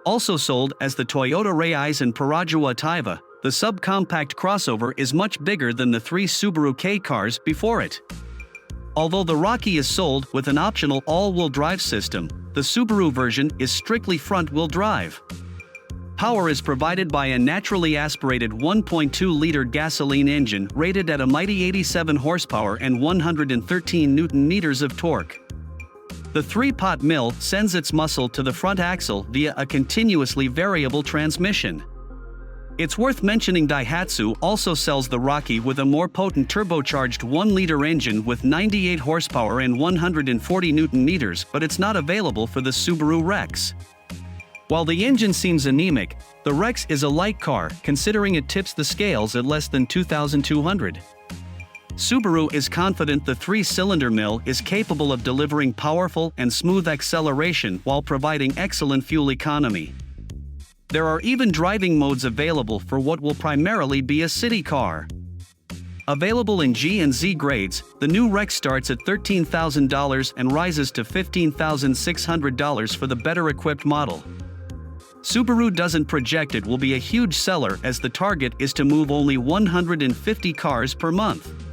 Also sold as the Toyota Raize and Parajawa Taiva, the subcompact crossover is much bigger than the 3 Subaru K cars before it. Although the Rocky is sold with an optional all-wheel drive system, the Subaru version is strictly front-wheel drive. Power is provided by a naturally aspirated 1.2-liter gasoline engine rated at a mighty 87 horsepower and 113 Nm of torque. The 3-pot mill sends its muscle to the front axle via a continuously variable transmission. It's worth mentioning Daihatsu also sells the Rocky with a more potent turbocharged 1-liter engine with 98 horsepower and 140 Nm, but it's not available for the Subaru Rex. While the engine seems anemic, the Rex is a light car considering it tips the scales at less than 2,200. Subaru is confident the 3-cylinder mill is capable of delivering powerful and smooth acceleration while providing excellent fuel economy. There are even driving modes available for what will primarily be a city car. Available in G and Z grades, the new Rex starts at $13,000 and rises to $15,600 for the better-equipped model. Subaru doesn't project it will be a huge seller as the target is to move only 150 cars per month.